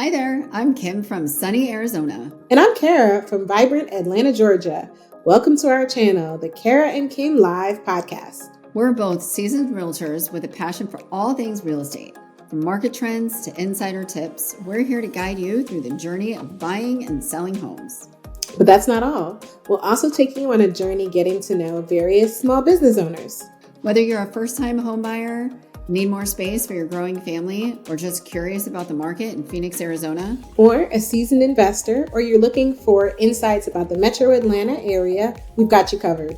Hi there, I'm Kim from sunny Arizona. And I'm Kara from vibrant Atlanta, Georgia. Welcome to our channel, the Kara and Kim Live Podcast. We're both seasoned realtors with a passion for all things real estate. From market trends to insider tips, we're here to guide you through the journey of buying and selling homes. But that's not all. We'll also take you on a journey getting to know various small business owners. Whether you're a first-time home buyer, need more space for your growing family, or just curious about the market in Phoenix, Arizona, or a seasoned investor, or you're looking for insights about the Metro Atlanta area, we've got you covered.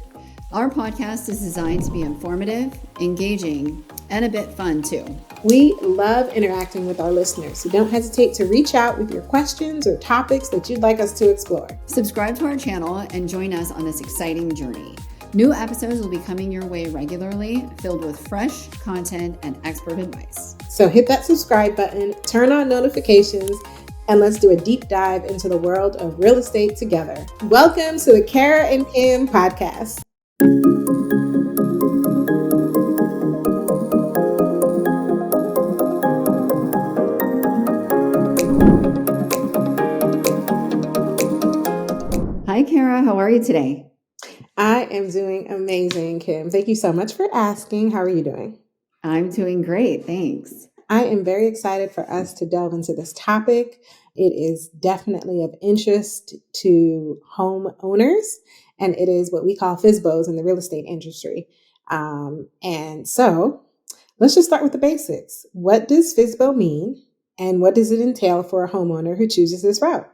Our podcast is designed to be informative, engaging, and a bit fun too. We love interacting with our listeners, so don't hesitate to reach out with your questions or topics that you'd like us to explore. Subscribe to our channel and join us on this exciting journey. New episodes will be coming your way regularly, filled with fresh content and expert advice. So hit that subscribe button, turn on notifications, and let's do a deep dive into the world of real estate together. Welcome to the Kara and Kim Podcast. Hi, Kara. How are you today? I am doing amazing, Kim. Thank you so much for asking. How are you doing? I'm doing great. Thanks. I am very excited for us to delve into this topic. It is definitely of interest to homeowners, and it is what we call FSBOs in the real estate industry. And so let's just start with the basics. What does FSBO mean, and what does it entail for a homeowner who chooses this route?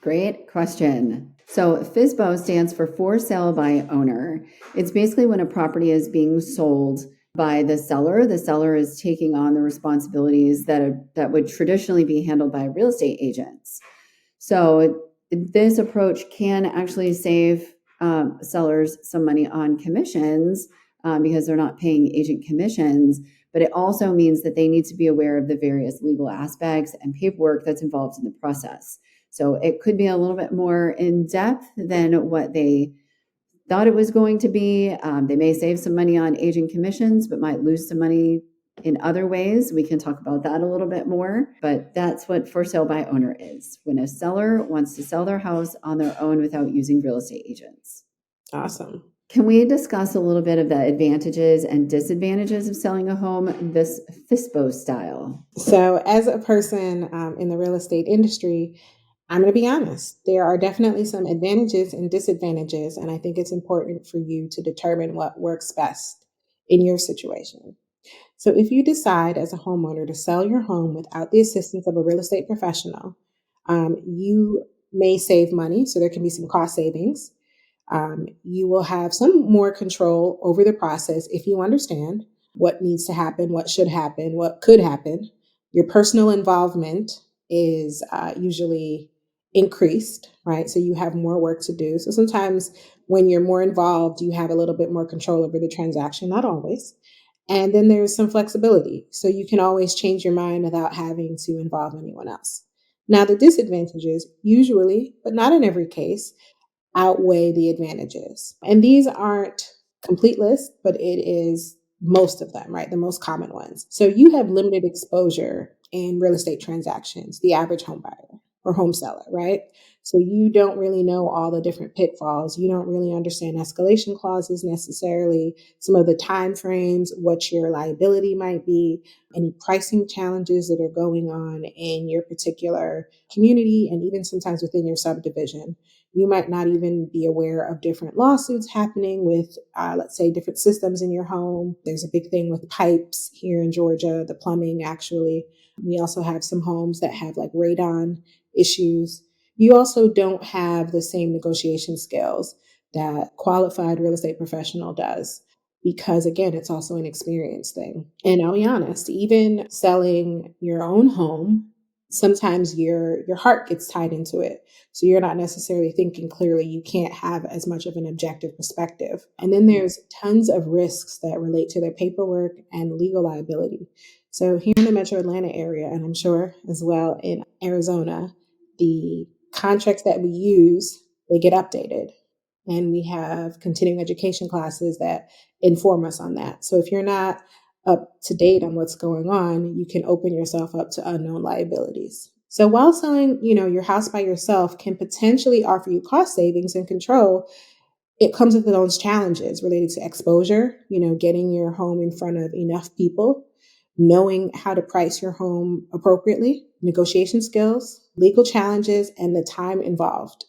Great question. So FSBO stands for for sale by owner. It's basically when a property is being sold by the seller. The seller is taking on the responsibilities that would traditionally be handled by real estate agents. So this approach can actually save sellers some money on commissions because they're not paying agent commissions. But it also means that they need to be aware of the various legal aspects and paperwork that's involved in the process. So it could be a little bit more in depth than what they thought it was going to be. They may save some money on agent commissions, but might lose some money in other ways. We can talk about that a little bit more, but that's what for sale by owner is, when a seller wants to sell their house on their own without using real estate agents. Awesome. Can we discuss a little bit of the advantages and disadvantages of selling a home this FSBO style? So as a person in the real estate industry, I'm going to be honest. There are definitely some advantages and disadvantages, and I think it's important for you to determine what works best in your situation. So if you decide as a homeowner to sell your home without the assistance of a real estate professional, you may save money, so there can be some cost savings. You will have some more control over the process if you understand what needs to happen, what should happen, what could happen. Your personal involvement is usually increased, right? So you have more work to do. So sometimes when you're more involved, you have a little bit more control over the transaction, not always. And then there's some flexibility. So you can always change your mind without having to involve anyone else. Now, the disadvantages usually, but not in every case, outweigh the advantages. And these aren't complete lists, but it is most of them, right? The most common ones. So you have limited exposure in real estate transactions, the average home buyer or home seller, right? So you don't really know all the different pitfalls. You don't really understand escalation clauses necessarily, some of the time frames, what your liability might be, any pricing challenges that are going on in your particular community, and even sometimes within your subdivision. You might not even be aware of different lawsuits happening with, let's say, different systems in your home. There's a big thing with pipes here in Georgia, the plumbing actually. We also have some homes that have like radon issues. You also don't have the same negotiation skills that qualified real estate professional does, because again, it's also an experience thing. And I'll be honest, even selling your own home, sometimes your heart gets tied into it. So you're not necessarily thinking clearly. You can't have as much of an objective perspective. And then there's tons of risks that relate to their paperwork and legal liability. So here in the Metro Atlanta area, and I'm sure as well in Arizona, the contracts that we use, they get updated. And we have continuing education classes that inform us on that. So if you're not up to date on what's going on, you can open yourself up to unknown liabilities. So while selling, your house by yourself can potentially offer you cost savings and control, it comes with its own challenges related to exposure, getting your home in front of enough people, knowing how to price your home appropriately, negotiation skills, legal challenges, and the time involved.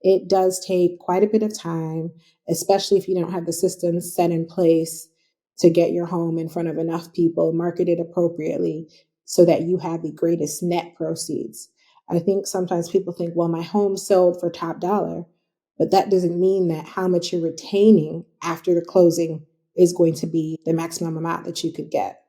It does take quite a bit of time, especially if you don't have the systems set in place to get your home in front of enough people, market it appropriately so that you have the greatest net proceeds. I think sometimes people think, well, my home sold for top dollar, but that doesn't mean that how much you're retaining after the closing is going to be the maximum amount that you could get.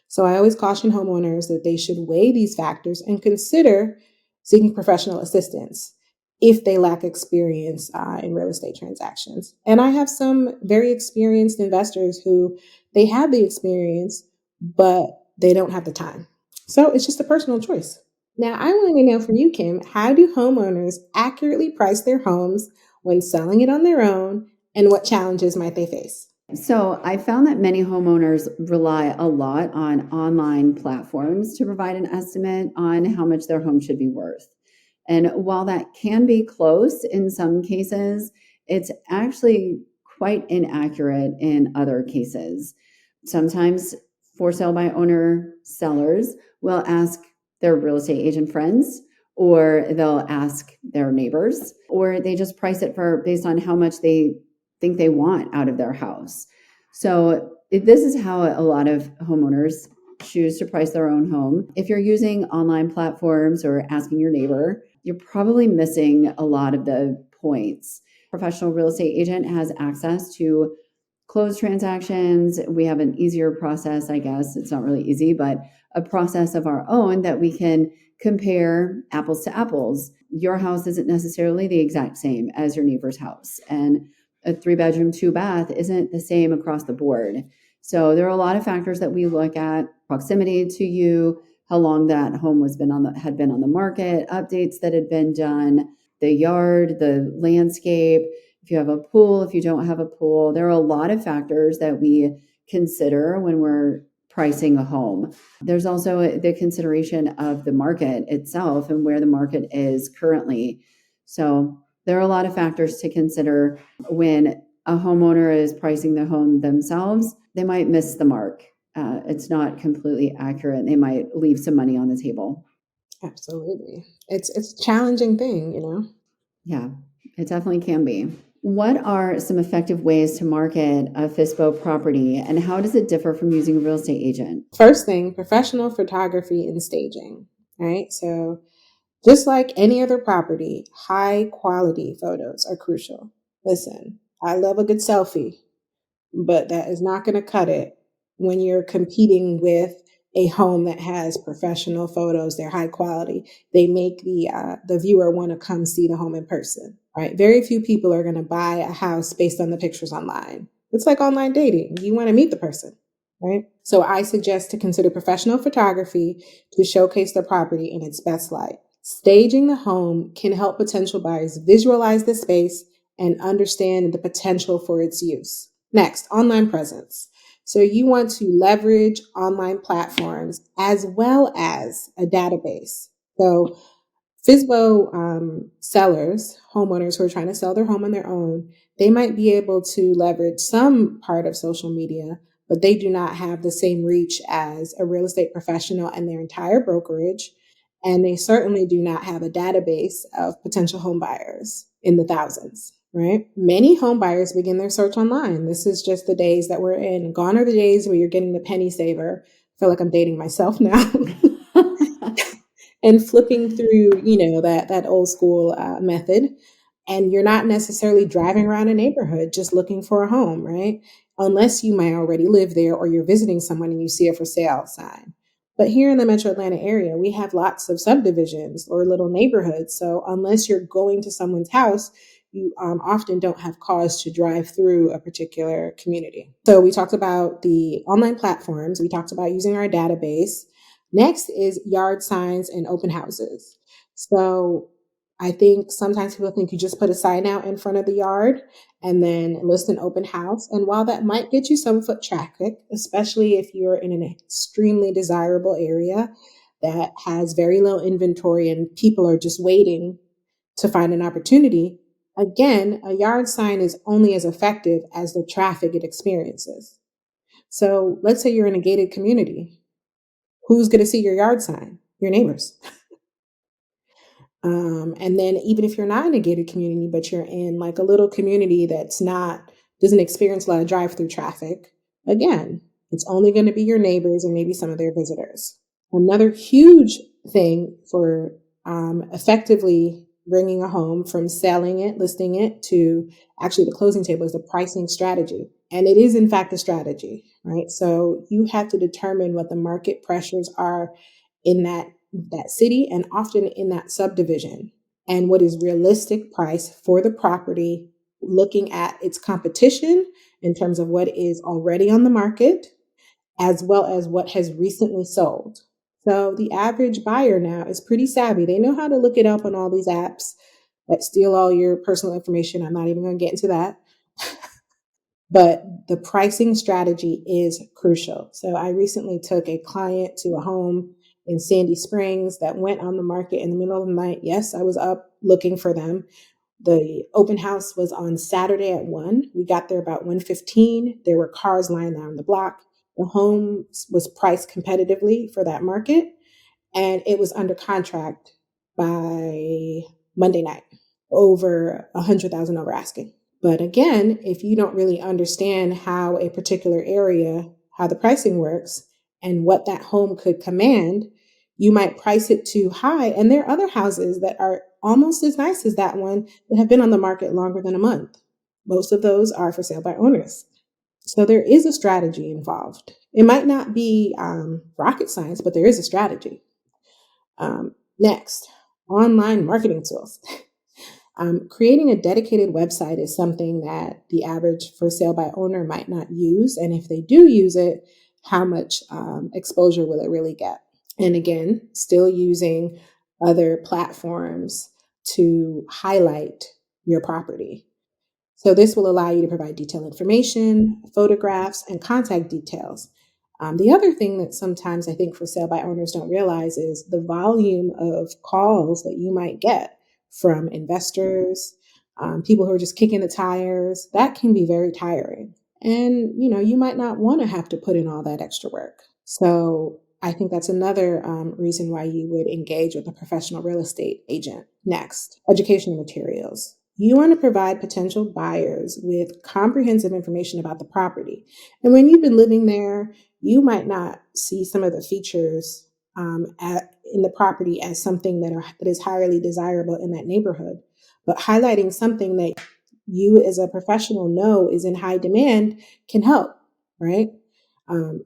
So I always caution homeowners that they should weigh these factors and consider seeking professional assistance if they lack experience in real estate transactions. And I have some very experienced investors who they have the experience, but they don't have the time. So it's just a personal choice. Now, I want to know from you, Kim, how do homeowners accurately price their homes when selling it on their own, and what challenges might they face? So I found that many homeowners rely a lot on online platforms to provide an estimate on how much their home should be worth. And while that can be close in some cases, it's actually quite inaccurate in other cases. Sometimes for sale by owner sellers will ask their real estate agent friends, or they'll ask their neighbors, or they just price it for based on how much they think they want out of their house. So this is how a lot of homeowners choose to price their own home. If you're using online platforms or asking your neighbor, you're probably missing a lot of the points. Professional real estate agent has access to closed transactions. We have an easier process, I guess. It's not really easy, but a process of our own that we can compare apples to apples. Your house isn't necessarily the exact same as your neighbor's house. And a 3-bedroom, 2-bath isn't the same across the board. So there are a lot of factors that we look at: proximity to you, how long that home had been on the market, updates that had been done, the yard, the landscape, if you have a pool, if you don't have a pool. There are a lot of factors that we consider when we're pricing a home. There's also the consideration of the market itself and where the market is currently. So there are a lot of factors to consider when a homeowner is pricing the home themselves. They might miss the mark. It's not completely accurate. They might leave some money on the table. Absolutely. It's a challenging thing. Yeah, it definitely can be. What are some effective ways to market a FSBO property, and how does it differ from using a real estate agent? First thing, professional photography and staging, right? So just like any other property, high quality photos are crucial. Listen, I love a good selfie, but that is not going to cut it when you're competing with a home that has professional photos. They're high quality. They make the viewer want to come see the home in person, right? Very few people are going to buy a house based on the pictures online. It's like online dating. You want to meet the person, right? So I suggest to consider professional photography to showcase the property in its best light. Staging the home can help potential buyers visualize the space and understand the potential for its use. Next, online presence. So you want to leverage online platforms as well as a database. So FSBO sellers, homeowners who are trying to sell their home on their own, they might be able to leverage some part of social media, but they do not have the same reach as a real estate professional and their entire brokerage. And they certainly do not have a database of potential home buyers in the thousands, right? Many home buyers begin their search online. This is just the days that we're in. Gone are the days where you're getting the penny saver. I feel like I'm dating myself now. And flipping through, that old school method. And you're not necessarily driving around a neighborhood just looking for a home, right? Unless you might already live there or you're visiting someone and you see a for sale sign. But here in the metro Atlanta area, we have lots of subdivisions or little neighborhoods. So unless you're going to someone's house, you often don't have cause to drive through a particular community. So we talked about the online platforms. We talked about using our database. Next is yard signs and open houses. So I think sometimes people think you just put a sign out in front of the yard and then list an open house. And while that might get you some foot traffic, especially if you're in an extremely desirable area, that has very low inventory and people are just waiting to find an opportunity, again, a yard sign is only as effective as the traffic it experiences. So let's say you're in a gated community. Who's going to see your yard sign? Your neighbors. And then even if you're not in a gated community, but you're in like a little community that's not, doesn't experience a lot of drive-through traffic, again, it's only going to be your neighbors and maybe some of their visitors. Another huge thing for effectively bringing a home from selling it, listing it to actually the closing table is the pricing strategy. And it is in fact a strategy, right? So you have to determine what the market pressures are in that city and often in that subdivision, and what is realistic price for the property, looking at its competition in terms of what is already on the market as well as what has recently sold. So the average buyer now is pretty savvy. They know how to look it up on all these apps that steal all your personal information. I'm not even going to get into that. But the pricing strategy is crucial. So I recently took a client to a home in Sandy Springs that went on the market in the middle of the night. Yes, I was up looking for them. The open house was on Saturday at 1. We got there about 1:15. There were cars lying down the block. The home was priced competitively for that market, and it was under contract by Monday night, over 100,000 over asking. But again, if you don't really understand how a particular area, how the pricing works and what that home could command, you might price it too high. And there are other houses that are almost as nice as that one that have been on the market longer than a month. Most of those are for sale by owners. So there is a strategy involved. It might not be rocket science, but there is a strategy. Next, online marketing tools. Creating a dedicated website is something that the average for sale by owner might not use. And if they do use it, how much exposure will it really get? And again, still using other platforms to highlight your property. So this will allow you to provide detailed information, photographs, and contact details. The other thing that sometimes I think for sale by owners don't realize is the volume of calls that you might get from investors, people who are just kicking the tires. That can be very tiring. And, you might not want to have to put in all that extra work. So I think that's another reason why you would engage with a professional real estate agent. Next, educational materials. You want to provide potential buyers with comprehensive information about the property. And when you've been living there, you might not see some of the features in the property as something that is highly desirable in that neighborhood. But highlighting something that you as a professional know is in high demand can help, right?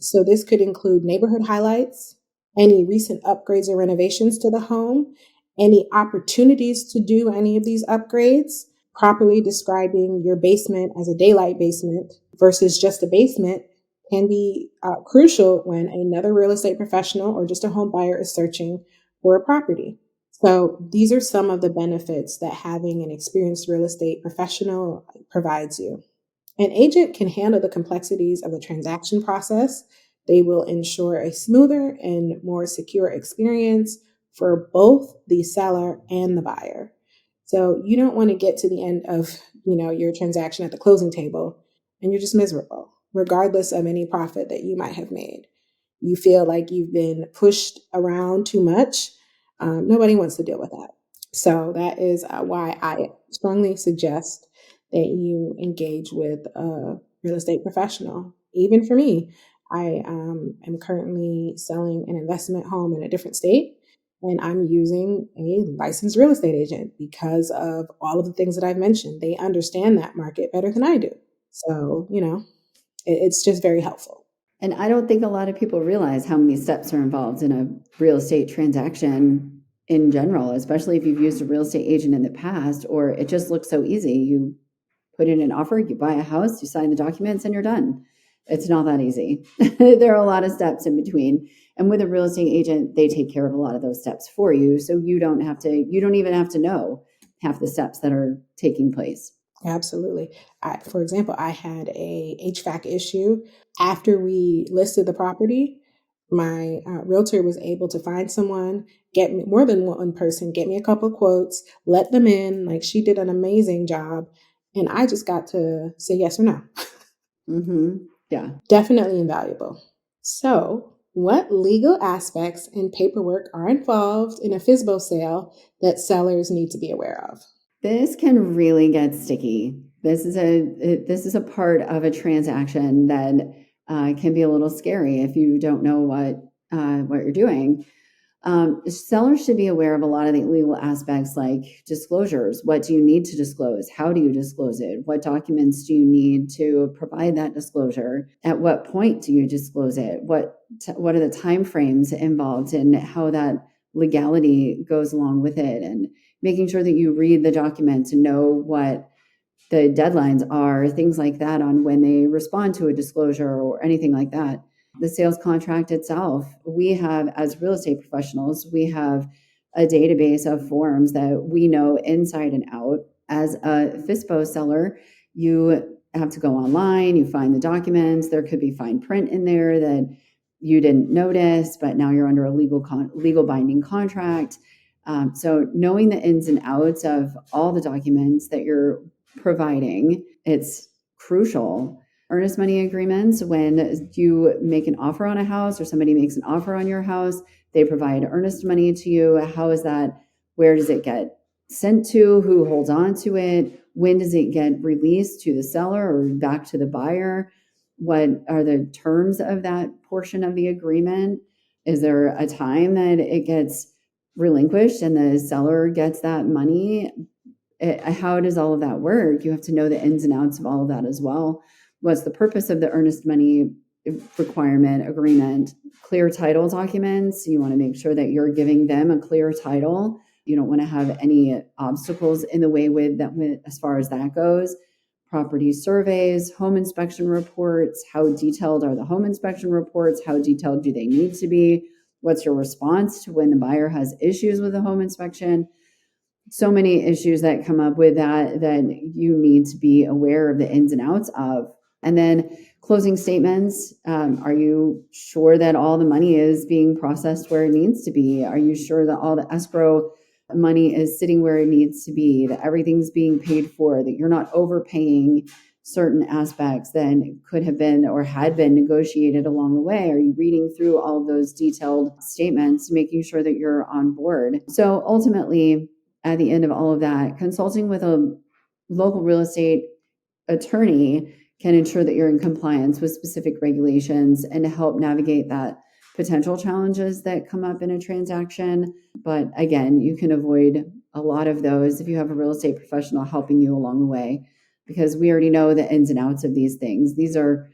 So this could include neighborhood highlights, any recent upgrades or renovations to the home, any opportunities to do any of these upgrades, properly describing your basement as a daylight basement versus just a basement can be crucial when another real estate professional or just a home buyer is searching for a property. So these are some of the benefits that having an experienced real estate professional provides you. An agent can handle the complexities of the transaction process. They will ensure a smoother and more secure experience for both the seller and the buyer. So you don't want to get to the end of, your transaction at the closing table and you're just miserable, regardless of any profit that you might have made. You feel like you've been pushed around too much. Nobody wants to deal with that. So that is why I strongly suggest that you engage with a real estate professional. Even for me, I am currently selling an investment home in a different state, and I'm using a licensed real estate agent because of all of the things that I've mentioned. They understand that market better than I do. So, it's just very helpful. And I don't think a lot of people realize how many steps are involved in a real estate transaction in general, especially if you've used a real estate agent in the past, or it just looks so easy. You put in an offer, you buy a house, you sign the documents, and you're done. It's not that easy. There are a lot of steps in between. And with a real estate agent, they take care of a lot of those steps for you. So you don't even have to know half the steps that are taking place. Absolutely. For example, I had a HVAC issue after we listed the property. My realtor was able to find someone, get me more than one person, get me a couple quotes, let them in. Like, she did an amazing job. And I just got to say yes or no. Yeah. Definitely invaluable. So, what legal aspects and paperwork are involved in a FSBO sale that sellers need to be aware of? This can really get sticky. This is a part of a transaction that can be a little scary if you don't know what you're doing. Sellers should be aware of a lot of the legal aspects like disclosures. What do you need to disclose? How do you disclose it? What documents do you need to provide that disclosure? At what point do you disclose it? What are the timeframes involved and how that legality goes along with it? And making sure that you read the document to know what the deadlines are, things like that on when they respond to a disclosure or anything like that. The sales contract itself, we have, as real estate professionals, we have a database of forms that we know inside and out. As a FSBO seller, you have to go online, you find the documents, there could be fine print in there that you didn't notice, but now you're under a legal binding contract. So knowing the ins and outs of all the documents that you're providing, it's crucial. Earnest money agreements, when you make an offer on a house or somebody makes an offer on your house, they provide earnest money to you. How is that? Where does it get sent to? Who holds on to it? When does it get released to the seller or back to the buyer? What are the terms of that portion of the agreement? Is there a time that it gets relinquished and the seller gets that money? How does all of that work? You have to know the ins and outs of all of that as well. What's the purpose of the earnest money requirement agreement? Clear title documents. You want to make sure that you're giving them a clear title. You don't want to have any obstacles in the way with that as far as that goes. Property surveys, home inspection reports. How detailed are the home inspection reports? How detailed do they need to be? What's your response to when the buyer has issues with the home inspection? So many issues that come up with that you need to be aware of the ins and outs of. And then closing statements. Are you sure that all the money is being processed where it needs to be? Are you sure that all the escrow money is sitting where it needs to be, that everything's being paid for, that you're not overpaying certain aspects that could have been or had been negotiated along the way? Are you reading through all of those detailed statements, making sure that you're on board? So ultimately, at the end of all of that, consulting with a local real estate attorney can ensure that you're in compliance with specific regulations and to help navigate that potential challenges that come up in a transaction. But again, you can avoid a lot of those if you have a real estate professional helping you along the way, because we already know the ins and outs of these things. These are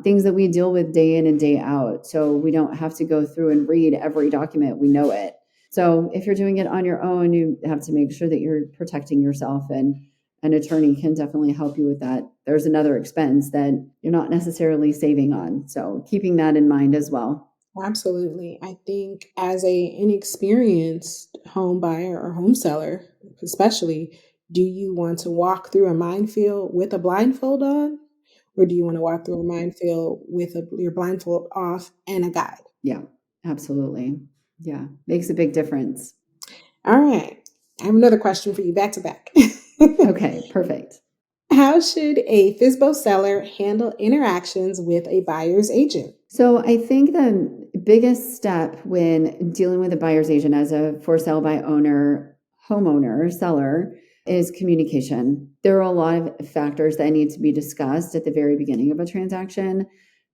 things that we deal with day in and day out. So we don't have to go through and read every document. We know it. So if you're doing it on your own, you have to make sure that you're protecting yourself, and an attorney can definitely help you with that. There's another expense that you're not necessarily saving on. So keeping that in mind as well. Absolutely. I think as a inexperienced home buyer or home seller, especially, do you want to walk through a minefield with a blindfold on? Or do you want to walk through a minefield with your blindfold off and a guide? Yeah, absolutely. Yeah, makes a big difference. All right. I have another question for you back to back. Okay, perfect. How should a FSBO seller handle interactions with a buyer's agent? So I think the biggest step when dealing with a buyer's agent as a for sale by owner, homeowner, seller is communication. There are a lot of factors that need to be discussed at the very beginning of a transaction.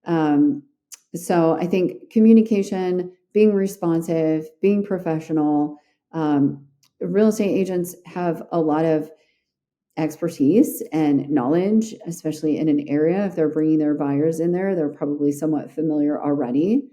So I think communication, being responsive, being professional. Real estate agents have a lot of expertise and knowledge, especially in an area. If they're bringing their buyers in there, they're probably somewhat familiar already.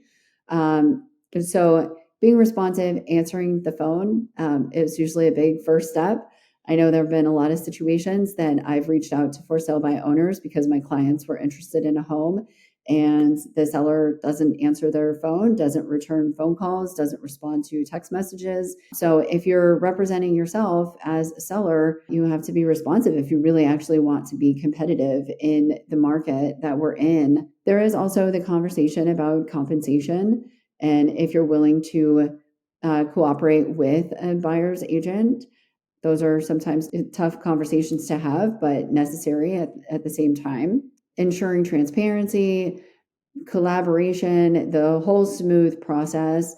And so being responsive, answering the phone is usually a big first step. I know there have been a lot of situations that I've reached out to for sale by owners because my clients were interested in a home and the seller doesn't answer their phone, doesn't return phone calls, doesn't respond to text messages. So if you're representing yourself as a seller, you have to be responsive if you really actually want to be competitive in the market that we're in There is also the conversation about compensation, and if you're willing to cooperate with a buyer's agent. Those are sometimes tough conversations to have, but necessary at the same time. Ensuring transparency, collaboration, the whole smooth process.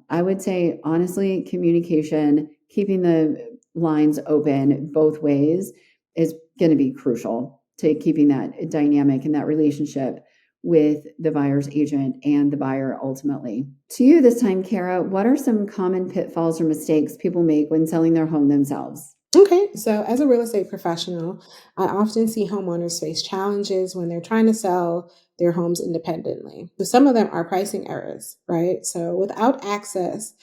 I would say, honestly, communication, keeping the lines open both ways is going to be crucial to keeping that dynamic and that relationship with the buyer's agent and the buyer ultimately. To you this time, Kara, what are some common pitfalls or mistakes people make when selling their home themselves? Okay, so as a real estate professional, I often see homeowners face challenges when they're trying to sell their homes independently. So some of them are pricing errors, right? So without access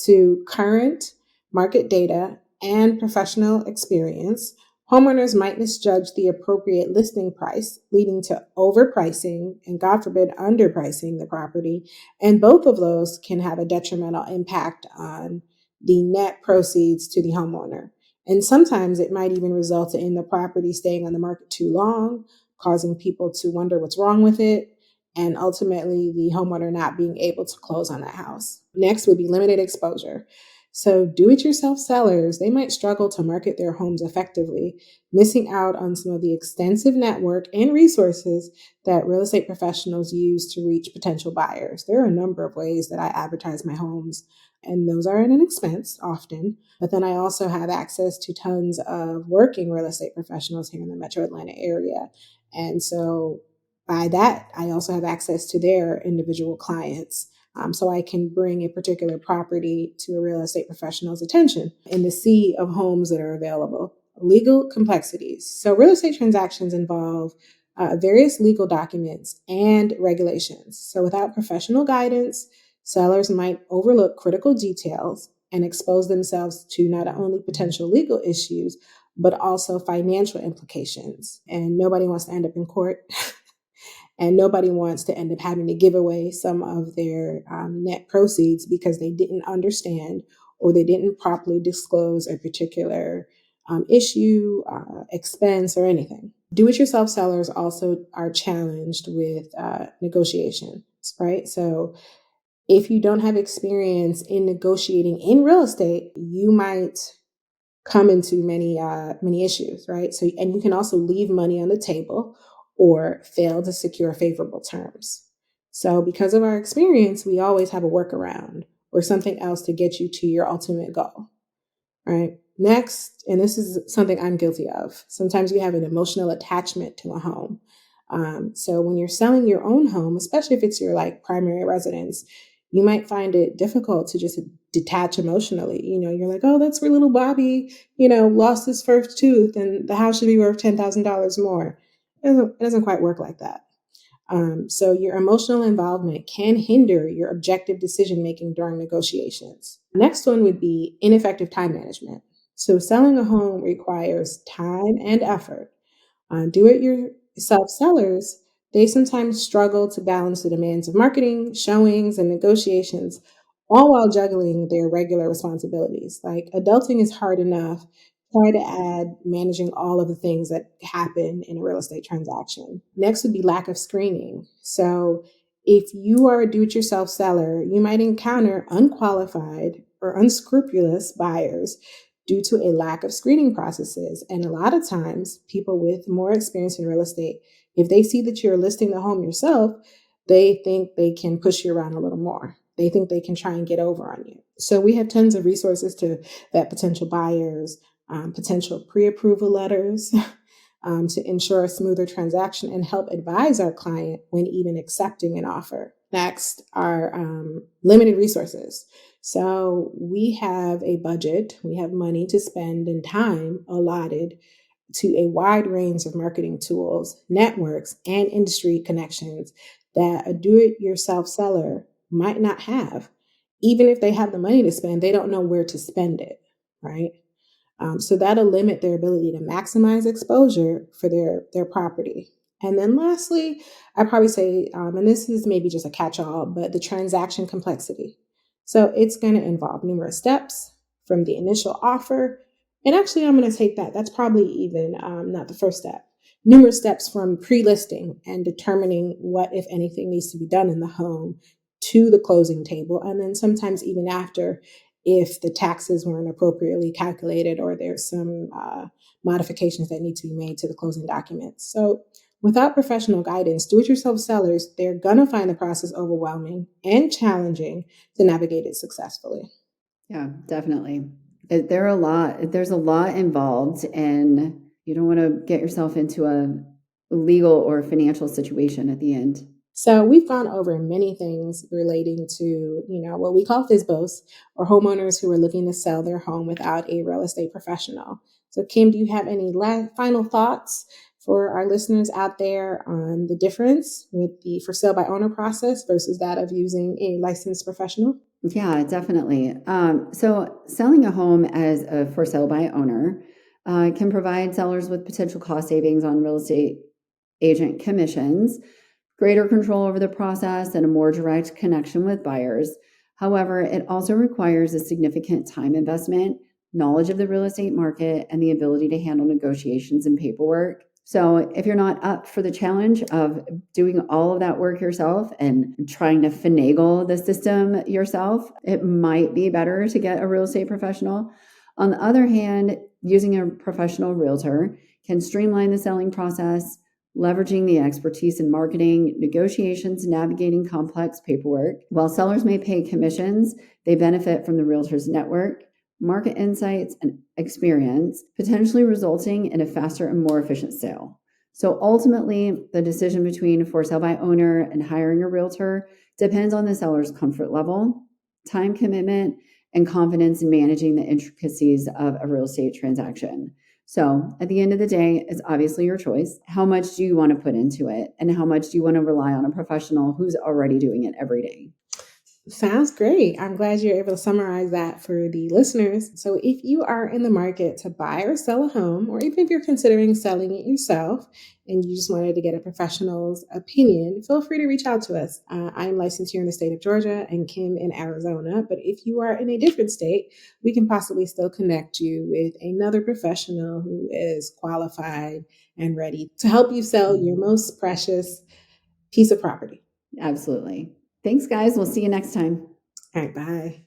to current market data and professional experience, homeowners might misjudge the appropriate listing price, leading to overpricing and, God forbid, underpricing the property. And both of those can have a detrimental impact on the net proceeds to the homeowner. And sometimes it might even result in the property staying on the market too long, causing people to wonder what's wrong with it, and ultimately the homeowner not being able to close on that house. Next would be limited exposure. So do-it-yourself sellers, they might struggle to market their homes effectively, missing out on some of the extensive network and resources that real estate professionals use to reach potential buyers. There are a number of ways that I advertise my homes, and those are at an expense often. But then I also have access to tons of working real estate professionals here in the metro Atlanta area. And so by that, I also have access to their individual clients. So I can bring a particular property to a real estate professional's attention in the sea of homes that are available. Legal complexities. So real estate transactions involve various legal documents and regulations. So without professional guidance, sellers might overlook critical details and expose themselves to not only potential legal issues, but also financial implications. And nobody wants to end up in court. And nobody wants to end up having to give away some of their net proceeds because they didn't understand or they didn't properly disclose a particular issue, expense, or anything. Do-it-yourself sellers also are challenged with negotiations, right? So if you don't have experience in negotiating in real estate, you might come into many issues, right? So, and you can also leave money on the table or fail to secure favorable terms. So, because of our experience, we always have a workaround or something else to get you to your ultimate goal, right? Next, and this is something I'm guilty of, sometimes you have an emotional attachment to a home. So when you're selling your own home, especially if it's your like primary residence, you might find it difficult to just detach emotionally. You know, you're like, oh, that's where little Bobby, lost his first tooth and the house should be worth $10,000 more. It doesn't quite work like that. So your emotional involvement can hinder your objective decision making during negotiations. Next one would be ineffective time management. So selling a home requires time and effort. Do-it-yourself sellers, they sometimes struggle to balance the demands of marketing, showings, and negotiations, all while juggling their regular responsibilities. Like adulting is hard enough. Try to add managing all of the things that happen in a real estate transaction. Next would be lack of screening. So if you are a do-it-yourself seller, you might encounter unqualified or unscrupulous buyers due to a lack of screening processes. And a lot of times, people with more experience in real estate, if they see that you're listing the home yourself, they think they can push you around a little more. They think they can try and get over on you. So we have tons of resources to vet potential buyers, potential pre-approval letters, to ensure a smoother transaction and help advise our client when even accepting an offer. Next are limited resources. So we have a budget, we have money to spend and time allotted to a wide range of marketing tools, networks, and industry connections that a do-it-yourself seller might not have. Even if they have the money to spend, they don't know where to spend it, right? So that'll limit their ability to maximize exposure for their property. And then lastly, I'd probably say, and this is maybe just a catch-all, but the transaction complexity. So it's going to involve numerous steps from the initial offer. And actually, I'm going to take that. That's probably even not the first step. numerous steps from pre-listing and determining what, if anything, needs to be done in the home to the closing table. And then sometimes even after, if the taxes weren't appropriately calculated or there's some modifications that need to be made to the closing documents. So without professional guidance, do-it-yourself sellers, they're going to find the process overwhelming and challenging to navigate it successfully. Yeah, definitely. There's a lot involved, and you don't want to get yourself into a legal or financial situation at the end. So we've gone over many things relating to, what we call FSBOs, or homeowners who are looking to sell their home without a real estate professional. So Kim, do you have any final thoughts for our listeners out there on the difference with the for sale by owner process versus that of using a licensed professional? Yeah, definitely. So selling a home as a for sale by owner can provide sellers with potential cost savings on real estate agent commissions, greater control over the process, and a more direct connection with buyers. However, it also requires a significant time investment, knowledge of the real estate market, and the ability to handle negotiations and paperwork. So, if you're not up for the challenge of doing all of that work yourself and trying to finagle the system yourself, it might be better to get a real estate professional. On the other hand, using a professional realtor can streamline the selling process, leveraging the expertise in marketing, negotiations, navigating complex paperwork. While sellers may pay commissions, they benefit from the realtor's network, market insights, and experience, potentially resulting in a faster and more efficient sale. So ultimately, the decision between for sale by owner and hiring a realtor depends on the seller's comfort level, time commitment, and confidence in managing the intricacies of a real estate transaction. So at the end of the day, it's obviously your choice. How much do you want to put into it? And how much do you want to rely on a professional who's already doing it every day? Sounds great. I'm glad you're able to summarize that for the listeners. So, if you are in the market to buy or sell a home, or even if you're considering selling it yourself and you just wanted to get a professional's opinion, feel free to reach out to us. I'm licensed here in the state of Georgia and Kim in Arizona. But if you are in a different state, we can possibly still connect you with another professional who is qualified and ready to help you sell your most precious piece of property. Absolutely. Thanks, guys. We'll see you next time. All right, bye.